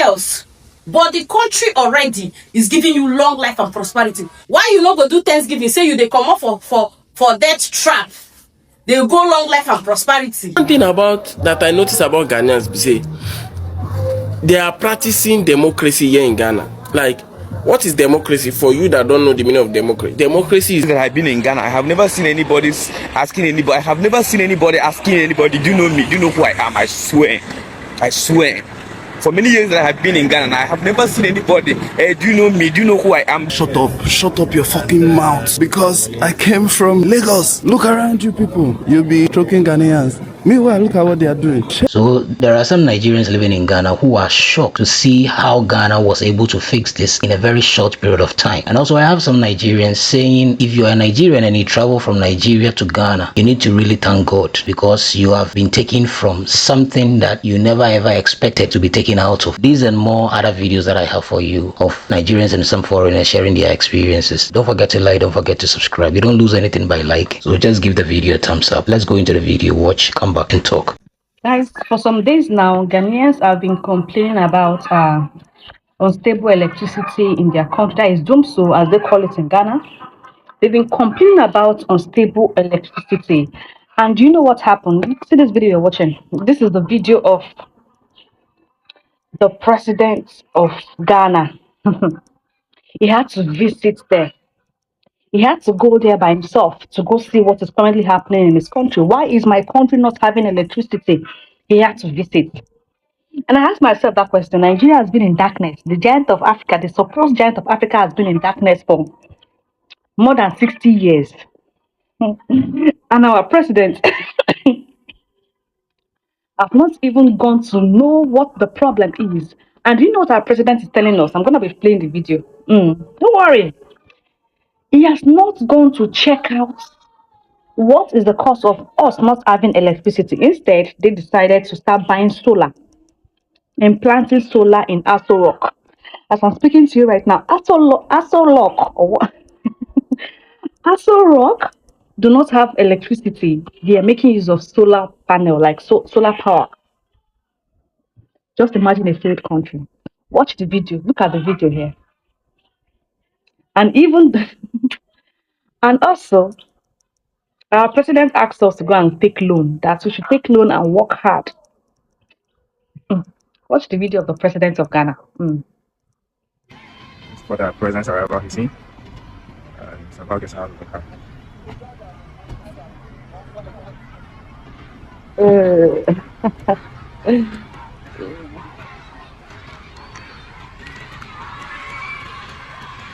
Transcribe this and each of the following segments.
else. But the country already is giving you long life and prosperity. Why you not go do Thanksgiving? Say you they come up for death trap. They go long life and prosperity. One thing about that I notice about Ghanaians, say they are practicing democracy here in Ghana. Like, what is democracy for you that don't know the meaning of democracy? Democracy is that I've been in Ghana. I have never seen anybody asking anybody. I have never seen anybody asking anybody, do you know me? Do you know who I am? I swear. I swear. For many years that I have been in Ghana, I have never seen anybody, hey, do you know me? Do you know who I am? Shut up your fucking mouth. Because I came from Lagos. Look around you people. You'll be choking Ghanaians. Meanwhile, look at what they are doing. So there are some Nigerians living in Ghana who are shocked to see how Ghana was able to fix this in a very short period of time. And also I have some Nigerians saying if you are a Nigerian and you travel from Nigeria to Ghana, you need to really thank God because you have been taken from something that you never ever expected to be taken out of. These and more other videos that I have for you of Nigerians and some foreigners sharing their experiences. Don't forget to like, don't forget to subscribe. You don't lose anything by liking. So just give the video a thumbs up. Let's go into the video, watch, come back and talk. Guys, for some days now, Ghanaians have been complaining about unstable electricity in their country. That is Dumso, as they call it in Ghana. They've been complaining about unstable electricity. And do you know what happened? See this video you're watching. This is the video of the president of Ghana. He had to visit there. He had to go there by himself to go see what is currently happening in his country. Why is my country not having electricity? He had to visit. And I asked myself that question. Nigeria has been in darkness. The giant of Africa, the supposed giant of Africa, has been in darkness for more than 60 years. And our president have not even gone to know what the problem is. And you know what our president is telling us? I'm going to be playing the video. Don't worry. He has not gone to check out what is the cause of us not having electricity. Instead, they decided to start buying solar and planting solar in Aso Rock. As I'm speaking to you right now, Aso Rock or what? Aso Rock do not have electricity. They are making use of solar panel, like solar power. Just imagine a failed country. Watch the video. Look at the video here. And even and also our president asked us to go and take loan, that we should take loan and work hard. Watch the video of the president of Ghana. For the president's arrival, he's in. It's about getting out of the car.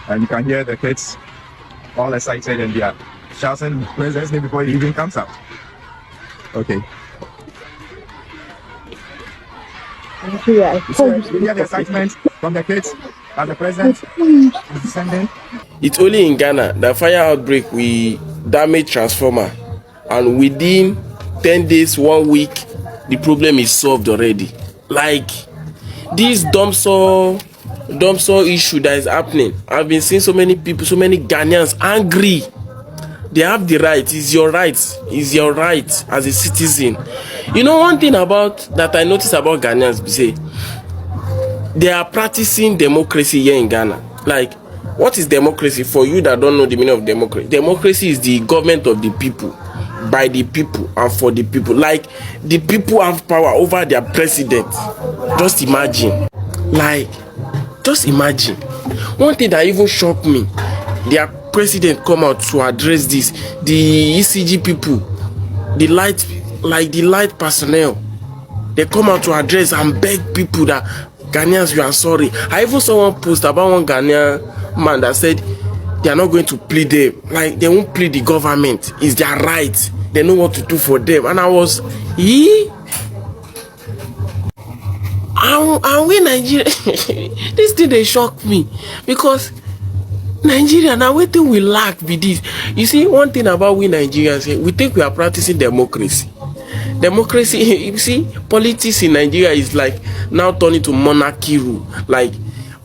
And you can hear the kids all excited and they are shouting president's name before he even comes out. Okay. You hear the excitement from the kids as the president is descending. It's only in Ghana that fire outbreak we damage transformer, and within 10 days, 1 week, the problem is solved already. Like this dumpster issue that is happening. I've been seeing so many people, so many Ghanaians angry. They have the right. It's your right. It's your right as a citizen. You know, one thing about that I notice about Ghanaians, say they are practicing democracy here in Ghana. Like, what is democracy for you that don't know the meaning of democracy? Democracy is the government of the people, by the people, and for the people. Like, the people have power over their president. Just imagine. Like, just imagine. One thing that even shocked me, their president come out to address this. The ECG people, the light personnel, they come out to address and beg people that Ghanaians, you are sorry. I even saw one post about one Ghanaian man that said they are not going to plead them. Like, they won't plead the government. It's their right. They know what to do for them. And I was, and we Nigeria, this thing they shocked me, because Nigeria now waiting we lack with this. You see, one thing about we Nigerians, we think we are practicing democracy. Democracy, you see, politics in Nigeria is like now turning to monarchy rule. Like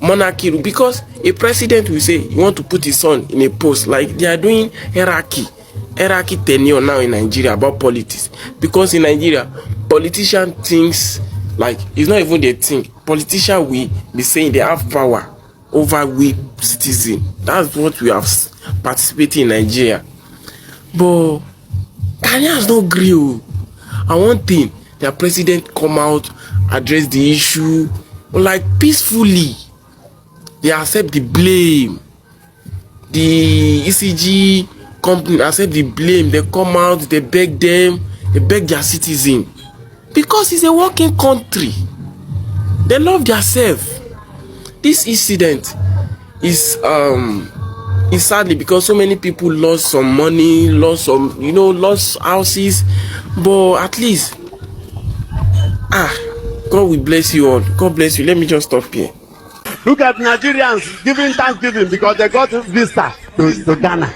monarchy rule, because a president will say you want to put his son in a post. Like they are doing hierarchy tenure now in Nigeria about politics. Because in Nigeria, politician thinks Like, it's not even the thing. Politicians will be saying they have power over we citizens. That's what we have participated in Nigeria. But Ghanaians don't agree. And one thing, their president come out, address the issue, like peacefully. They accept the blame. The ECG company accept the blame. They come out, they beg them, they beg their citizens. Because it's a working country. They love themselves. This incident is sadly because so many people lost some money, lost some, lost houses. But at least, God will bless you all. God bless you. Let me just stop here. Look at Nigerians giving Thanksgiving because they got visa to Ghana.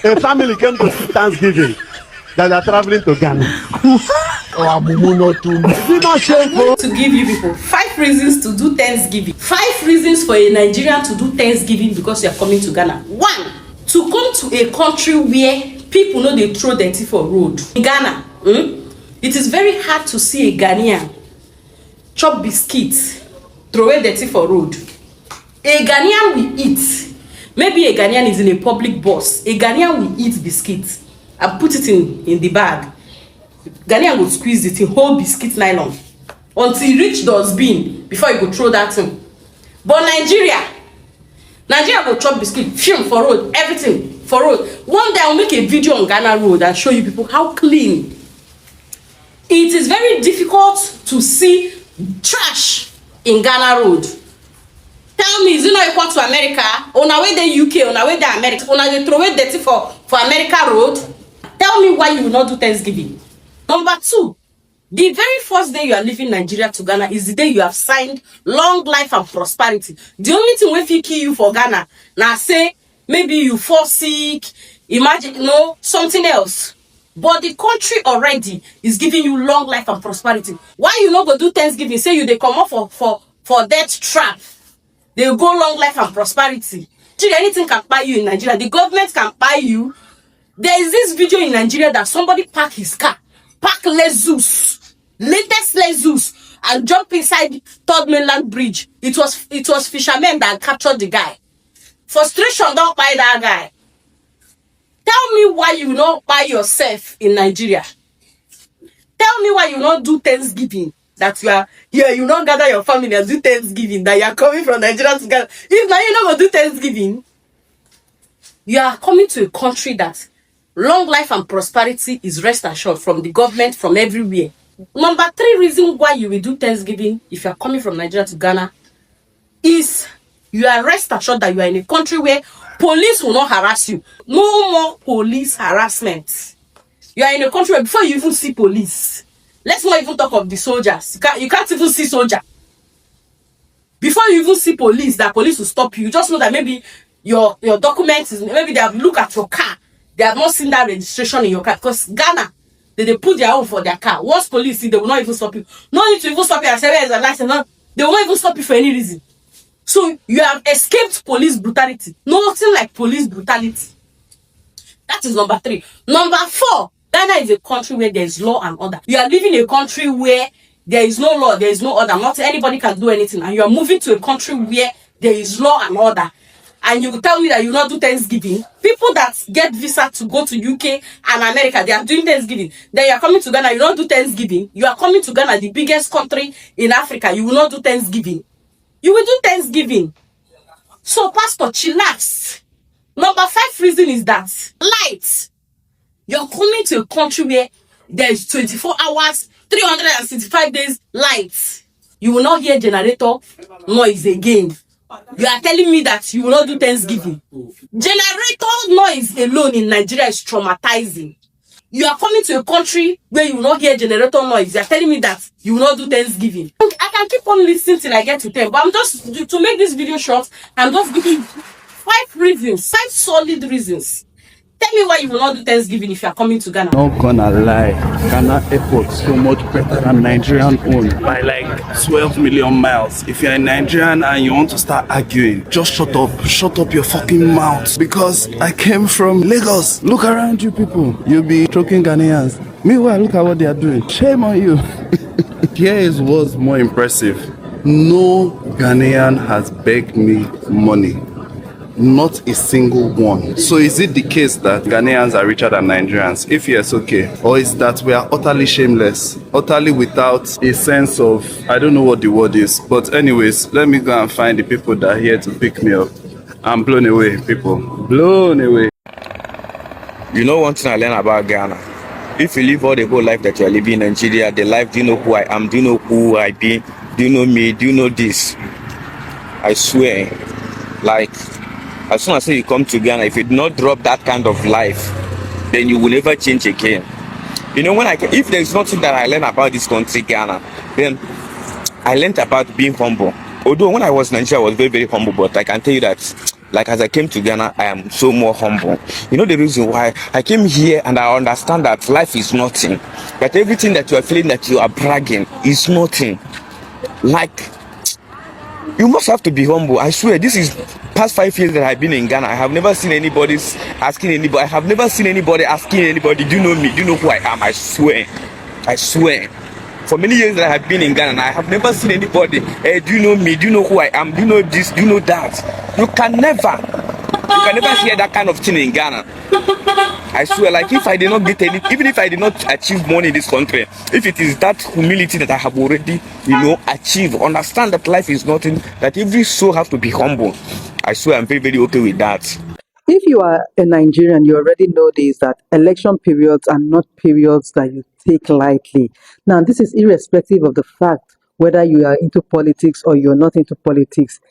A family came to Thanksgiving that are traveling to Ghana. To give you people 5 reasons to do Thanksgiving. 5 reasons for a Nigerian to do Thanksgiving because you are coming to Ghana. 1, to come to a country where people know they throw dirty for road. In Ghana, it is very hard to see a Ghanaian chop biscuits, throw away dirty for road. A Ghanaian will eat. Maybe a Ghanaian is in a public bus. A Ghanaian will eat biscuits and put it in the bag. Ghanaian will squeeze it in whole biscuit nylon until e reach dustbin before you go throw that thing. But Nigeria go chop biscuit, film for road, everything for road. One day I'll make a video on Ghana road and show you people how clean. It is very difficult to see trash in Ghana road. Tell me, is it not equal to America? On our way the UK, on our way the America, on our way throw away dirty for America road? Tell me why you will not do Thanksgiving. Number 2, the very first day you are leaving Nigeria to Ghana is the day you have signed long life and prosperity. The only thing wey fit kill you for Ghana now say maybe you fall sick, imagine something else. But the country already is giving you long life and prosperity. Why you not go do Thanksgiving? Say you they come up for death trap. They go long life and prosperity. Anything can buy you in Nigeria. The government can buy you. There is this video in Nigeria that somebody parked his car, park Lexus, latest Lexus, and jump inside Third Mainland Bridge. It was fishermen that captured the guy. Frustration don't buy that guy. Tell me why you not buy yourself in Nigeria. Tell me why you not do Thanksgiving. That you are here, you not gather your family and do Thanksgiving. That you are coming from Nigeria to Ghana. If now you not go do Thanksgiving, you are coming to a country that long life and prosperity is rest assured from the government, from everywhere. Number 3 reason why you will do Thanksgiving if you are coming from Nigeria to Ghana is you are rest assured that you are in a country where police will not harass you. No more police harassment. You are in a country where before you even see police, let's not even talk of the soldiers. You can't even see soldier. Before you even see police, that police will stop you. You just know that maybe your documents is, maybe they have looked at your car. They have not seen that registration in your car. Because Ghana, they put their own for their car. Once police see, they will not even stop you. No need to even stop you and say, where is the license? No, they will not even stop you for any reason. So you have escaped police brutality. Nothing like police brutality. That is number 3. Number 4, Ghana is a country where there is law and order. You are living in a country where there is no law, there is no order. Not anybody can do anything. And you are moving to a country where there is law and order. And you tell me that you not do Thanksgiving. People that get visa to go to UK and America, they are doing Thanksgiving. Then you are coming to Ghana, you don't do Thanksgiving. You are coming to Ghana, the biggest country in Africa. You will not do Thanksgiving. You will do Thanksgiving. So, Pastor, chillax. Number 5 reason is that light. You're coming to a country where there is 24 hours, 365 days light. You will not hear generator noise again. You are telling me that you will not do Thanksgiving. Generator noise alone in Nigeria is traumatizing. You are coming to a country where you will not hear generator noise. You are telling me that you will not do Thanksgiving. I can keep on listening till I get to 10. But I'm just, to make this video short, I'm just giving 5 reasons, 5 solid reasons. Tell me why you will not do Thanksgiving if you are coming to Ghana. Not gonna lie, Ghana airport so much better than Nigerian own by like 12 million miles. If you're a Nigerian and you want to start arguing, just shut up your fucking mouth. Because I came from Lagos. Look around you people. You'll be choking Ghanaians. Meanwhile, look at what they are doing. Shame on you. Here is what's more impressive. No Ghanaian has begged me money. Not a single one. So is it the case that Ghanaians are richer than Nigerians? If yes, okay. Or is that we are utterly shameless, utterly without a sense of, I don't know what the word is. But anyways, let me go and find the people that are here to pick me up. I'm blown away, people. Blown away. You know one thing I learned about Ghana? If you live all the whole life that you are living in Nigeria, the life, do you know who I am? Do you know who I be? Do you know me? Do you know this? I swear, like, as soon as you come to Ghana, if you do not drop that kind of life, then you will never change again. You know, if there's nothing that I learned about this country, Ghana, then I learned about being humble. Although when I was in Nigeria, I was very, very humble, but I can tell you that, like, as I came to Ghana, I am so more humble. You know the reason why? I came here and I understand that life is nothing. That everything that you are feeling that you are bragging is nothing. Like, you must have to be humble. I swear, this is past 5 years that I've been in Ghana. I have never seen anybody asking anybody. I have never seen anybody asking anybody, do you know me? Do you know who I am? I swear. I swear. For many years that I have been in Ghana, I have never seen anybody, hey, do you know me? Do you know who I am? Do you know this? Do you know that? You can never hear that kind of thing in Ghana. I swear, like, if I did not get any, even if I did not achieve money in this country, if it is that humility that I have already, achieved, understand that life is nothing, that every soul has to be humble. I swear, I'm very, very okay with that. If you are a Nigerian, you already know this, that election periods are not periods that you take lightly. Now, this is irrespective of the fact whether you are into politics or you're not into politics.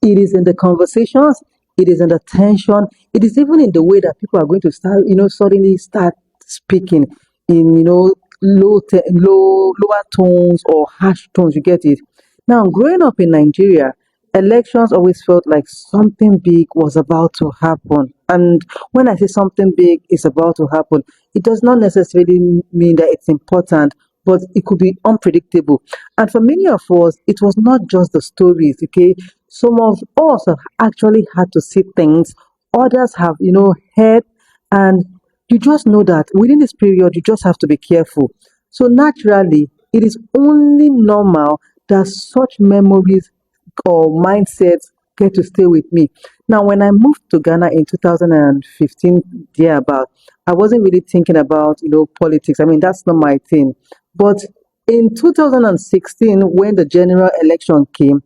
It is in the conversations, it is in the tension, it is even in the way that people are going to start, suddenly start speaking in, lower tones or harsh tones. You get it? Now, growing up in Nigeria, elections always felt like something big was about to happen. And when I say something big is about to happen, it does not necessarily mean that it's important, but it could be unpredictable. And for many of us, it was not just the stories, okay? Some of us have actually had to see things, others have, heard, and you just know that within this period, you just have to be careful. So naturally, it is only normal that such memories or mindsets get to stay with me. Now, when I moved to Ghana in 2015, thereabout, I wasn't really thinking about, politics. I mean, that's not my thing. But in 2016, when the general election came,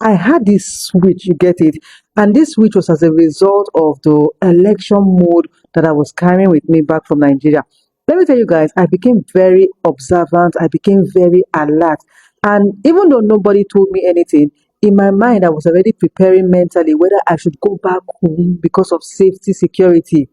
I had this switch, you get it? And this switch was as a result of the election mode that I was carrying with me back from Nigeria. Let me tell you guys, I became very observant, I became very alert. And even though nobody told me anything, in my mind, I was already preparing mentally whether I should go back home because of safety, security.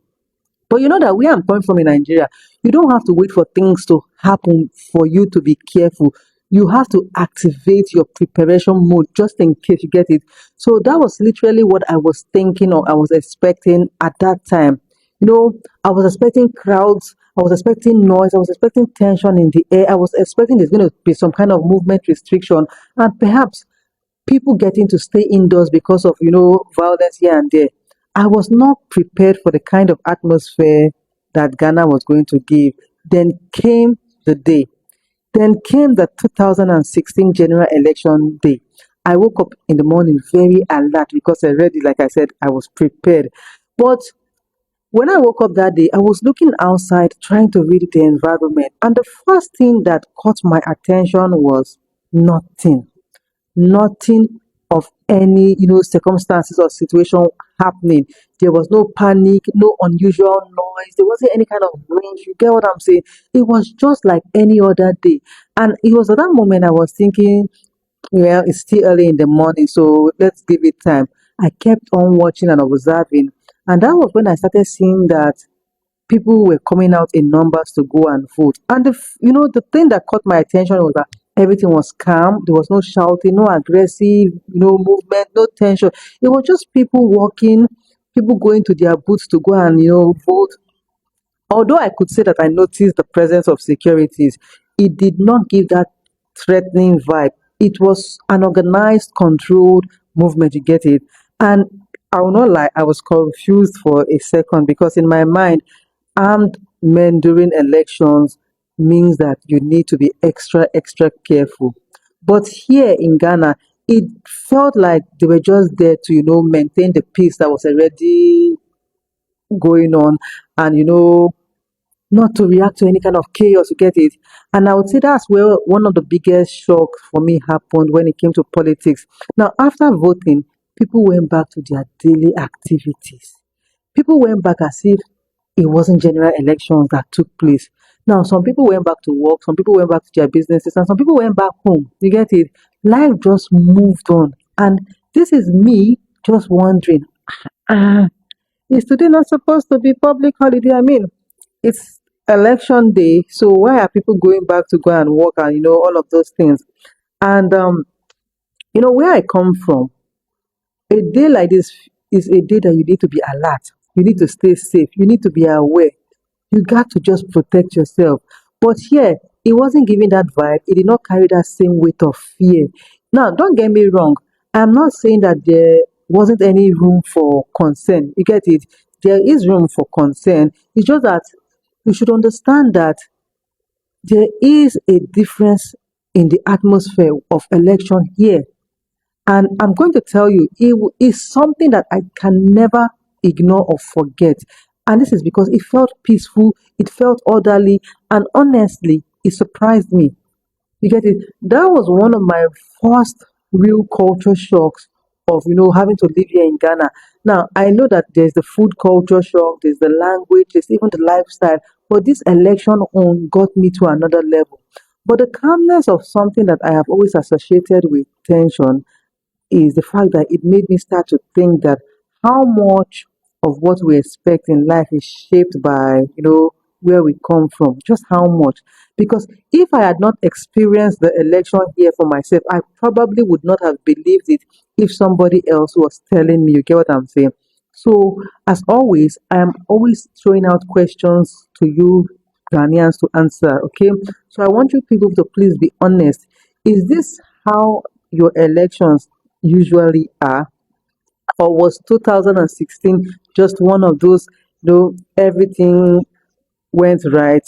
But you know that where I'm coming from in Nigeria, you don't have to wait for things to happen for you to be careful. You have to activate your preparation mode just in case, you get it. So that was literally what I was thinking or I was expecting at that time. I was expecting crowds, I was expecting noise, I was expecting tension in the air, I was expecting there's going to be some kind of movement restriction, and perhaps people getting to stay indoors because of, violence here and there. I was not prepared for the kind of atmosphere that Ghana was going to give. Then came the day. Then came the 2016 general election day. I woke up in the morning very alert because already, like I said, I was prepared. But when I woke up that day, I was looking outside trying to read the environment. And the first thing that caught my attention was nothing. Nothing of any, circumstances or situation happening. There was no panic, no unusual noise. There wasn't any kind of range. You get what I'm saying? It was just like any other day. And it was at that moment I was thinking, well, it's still early in the morning, so let's give it time. I kept on watching and observing. And that was when I started seeing that people were coming out in numbers to go and vote. And the thing that caught my attention was that everything was calm. There was no shouting, no aggressive, movement, no tension. It was just people walking, people going to their booths to go and vote. Although I could say that I noticed the presence of securities, it did not give that threatening vibe. It was an organized, controlled movement, you get it? And I will not lie, I was confused for a second because in my mind, armed men during elections means that you need to be extra, extra careful. But here in Ghana, it felt like they were just there to, maintain the peace that was already going on and, not to react to any kind of chaos, you get it? And I would say that's where one of the biggest shocks for me happened when it came to politics. Now, after voting, people went back to their daily activities. People went back as if it wasn't general elections that took place. Now, some people went back to work, some people went back to their businesses, and some people went back home. You get it? Life just moved on. And this is me just wondering, ah, is today not supposed to be public holiday? I mean, it's election day, so why are people going back to go and work and all of those things? And where I come from, a day like this is a day that you need to be alert. You need to stay safe. You need to be aware. You got to just protect yourself. But here, it wasn't giving that vibe. It did not carry that same weight of fear. Now, don't get me wrong. I'm not saying that there wasn't any room for concern. You get it? There is room for concern. It's just that you should understand that there is a difference in the atmosphere of election here. And I'm going to tell you, it is something that I can never ignore or forget. And this is because it felt peaceful, it felt orderly, and honestly, it surprised me. You get it? That was one of my first real culture shocks of, having to live here in Ghana. Now, I know that there's the food culture shock, there's the language, there's even the lifestyle, but this election on got me to another level. But the calmness of something that I have always associated with tension is the fact that it made me start to think that how much of what we expect in life is shaped by, where we come from, just how much. Because if I had not experienced the election here for myself, I probably would not have believed it if somebody else was telling me. You get what I'm saying? So, as always, I am always throwing out questions to you Ghanaians to answer, okay? So I want you people to please be honest. Is this how your elections usually are? Or was 2016 just one of those, everything went right,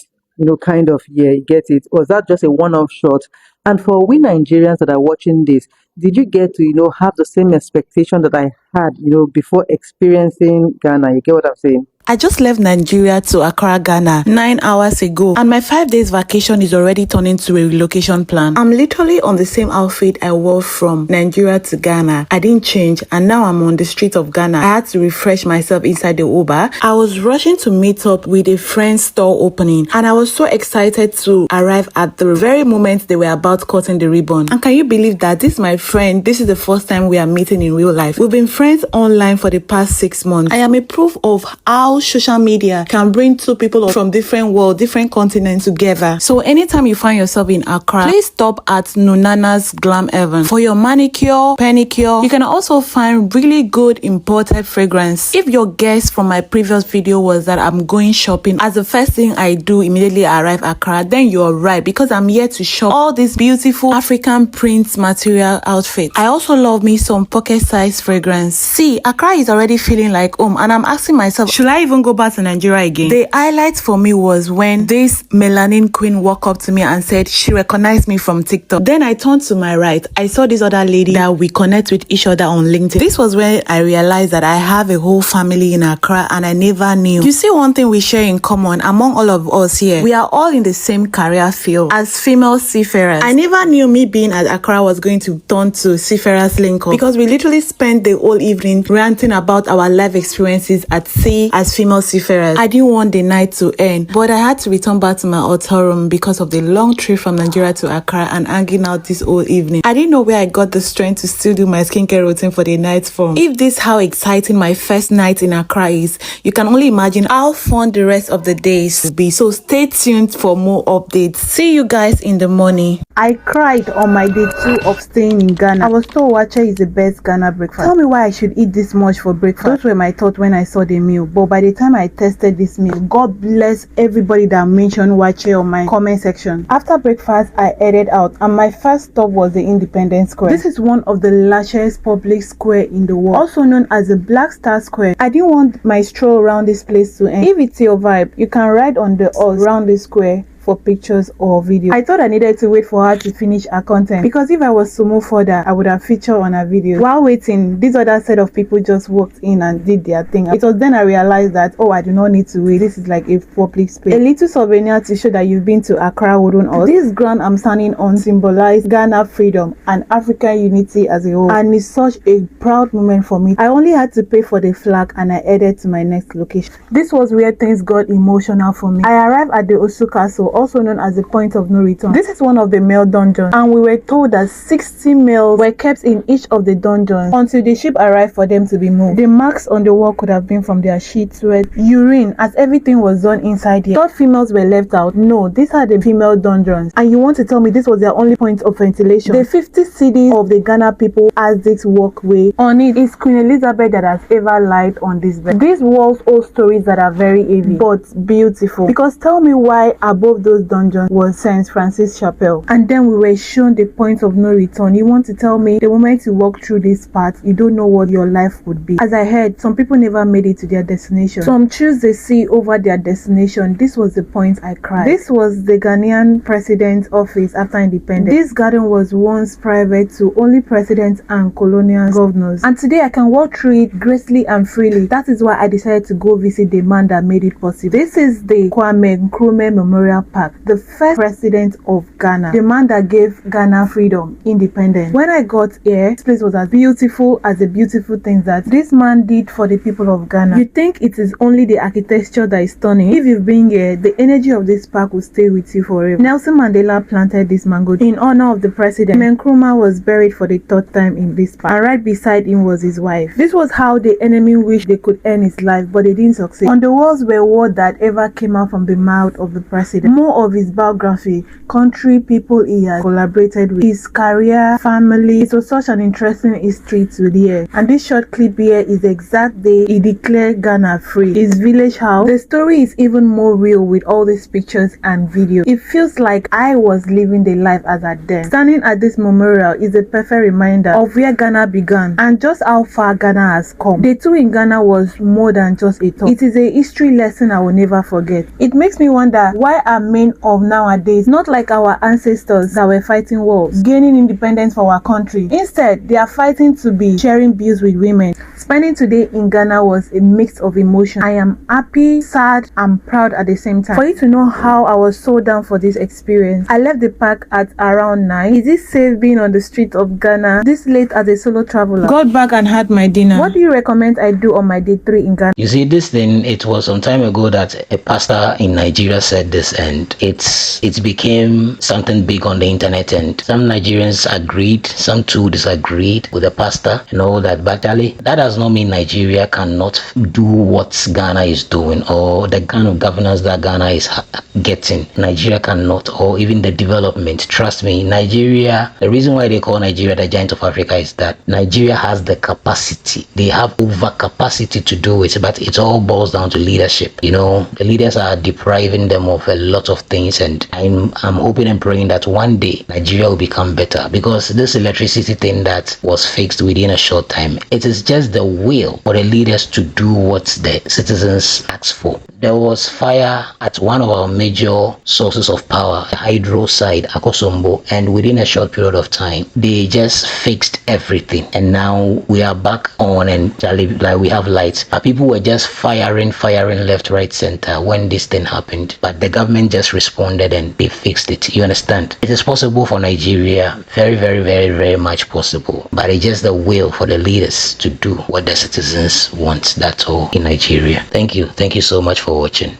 kind of year? You get it? Was that just a one-off shot? And for we Nigerians that are watching this, did you get to, have the same expectation that I had, before experiencing Ghana? You get what I'm saying? I just left Nigeria to Accra, Ghana 9 hours ago, and my 5 days vacation is already turning to a relocation plan. I'm literally on the same outfit I wore from Nigeria to Ghana. I didn't change, and now I'm on the street of Ghana. I had to refresh myself inside the Uber. I was rushing to meet up with a friend's store opening, and I was so excited to arrive at the very moment they were about cutting the ribbon. And can you believe that this is my friend? This is the first time we are meeting in real life. We've been friends online for the past 6 months. I am a proof of how social media can bring two people from different worlds, different continents together. So anytime you find yourself in Accra, please stop at Nunana's Glam Heaven for your manicure, pedicure. You can also find really good imported fragrance. If your guess from my previous video was that I'm going shopping as the first thing I do immediately I arrive at Accra, then you're right, because I'm here to shop all these beautiful African print material outfits. I also love me some pocket size fragrance. See, Accra is already feeling like home, and I'm asking myself, should I even go back to Nigeria again? The highlight for me was when this melanin queen walked up to me and said she recognized me from TikTok. Then I turned to my right. I saw this other lady that we connect with each other on LinkedIn. This was when I realized that I have a whole family in Accra and I never knew. You see, one thing we share in common among all of us here, we are all in the same career field as female seafarers. I never knew me being at Accra was going to turn to seafarers link up, because we literally spent the whole evening ranting about our life experiences at sea as female seafarers. I didn't want the night to end, but I had to return back to my hotel room because of the long trip from Nigeria to Accra and hanging out this whole evening. I didn't know where I got the strength to still do my skincare routine for the night form. If this is how exciting my first night in Accra is, you can only imagine how fun the rest of the days will be. So stay tuned for more updates. See you guys in the morning. I cried on my day 2 of staying in Ghana. I was told wacha is the best Ghana breakfast. Tell me why I should eat this much for breakfast. Those were my thoughts when I saw the meal. But by the time I tested this meal, God bless everybody that mentioned wacha on my comment section. After breakfast, I headed out, and my first stop was the Independence Square. This is one of the largest public square in the world, also known as the Black Star Square. I didn't want my stroll around this place to end. If it's your vibe, you can ride on the horse around the square for pictures or videos. I thought I needed to wait for her to finish her content, because if I was to move further, I would have featured on her video. While waiting, this other set of people just walked in and did their thing. It was then I realized that, oh, I do not need to wait. This is like a public space. A little souvenir to show that you've been to Accra wouldn't hurt. This ground I'm standing on symbolizes Ghana freedom and African unity as a whole, and it's such a proud moment for me. I only had to pay for the flag and I headed to my next location. This was where things got emotional for me. I arrived at the Osu Castle, also known as the point of no return. This is one of the male dungeons, and we were told that 60 males were kept in each of the dungeons until the ship arrived for them to be moved. The marks on the wall could have been from their sheets, sweat, urine, as everything was done inside here. Thought females were left out. No, these are the female dungeons, and you want to tell me this was their only point of ventilation? The 50 cities of the Ghana people has this walkway. On it is Queen Elizabeth that has ever lied on this bed. These walls hold stories that are very heavy but beautiful, because tell me why above those dungeons was St. Francis Chapel, and then we were shown the point of no return. You want to tell me the moment you walk through this path, you don't know what your life would be? As I heard, some people never made it to their destination. Some choose the sea over their destination. This was the point I cried. This was the Ghanaian president's office after independence. This garden was once private to only presidents and colonial governors, and today I can walk through it gracefully and freely. That is why I decided to go visit the man that made it possible. This is the Kwame Nkrumah Memorial Park, the first president of Ghana, the man that gave Ghana freedom, independence. When I got here, this place was as beautiful as the beautiful things that this man did for the people of Ghana. You think it is only the architecture that is stunning? If you've been here, the energy of this park will stay with you forever. Nelson Mandela planted this mango in honor of the president. Nkrumah was buried for the third time in this park, and right beside him was his wife. This was how the enemy wished they could end his life, but they didn't succeed. On the walls were words that ever came out from the mouth of the president. More of his biography, country, people he has collaborated with, his career, family. It was such an interesting history to hear. And this short clip here is the exact day he declared Ghana free. His village house. The story is even more real with all these pictures and videos. It feels like I was living the life as at then. Standing at this memorial is a perfect reminder of where Ghana began and just how far Ghana has come. Day 2 in Ghana was more than just a talk. It is a history lesson I will never forget. It makes me wonder, why are men of nowadays not like our ancestors that were fighting wars, gaining independence for our country? Instead, they are fighting to be sharing bills with women. Spending today in Ghana was a mix of emotion. I am happy, sad, and proud at the same time. For you to know how I was so down for this experience, I left the park at around 9. Is it safe being on the street of Ghana this late as a solo traveler? Got back and had my dinner. What do you recommend I do on my day 3 in Ghana? You see, this thing, it was some time ago that a pastor in Nigeria said this, and it became something big on the internet, and some Nigerians agreed, some too disagreed with the pastor and all that. But Ali, that does not mean Nigeria cannot do what Ghana is doing, or the kind of governance that Ghana is getting. Nigeria cannot, or even the development. Trust me, Nigeria, the reason why they call Nigeria the giant of Africa is that Nigeria has the capacity. They have over capacity to do it, but it all boils down to leadership. You know, the leaders are depriving them of a lot of things, and I'm hoping and praying that one day Nigeria will become better, because this electricity thing that was fixed within a short time, it is just the will for the leaders to do what the citizens ask for. There was fire at one of our major sources of power, hydro side, Akosombo, and within a short period of time, they just fixed everything. And now we are back on, and like we have lights. But people were just firing left, right, center when this thing happened. But the government just responded and they fixed it. You understand? It is possible for Nigeria, very, very, very, very much possible. But it's just the will for the leaders to do what the citizens want. That's all in Nigeria. Thank you so much for watching.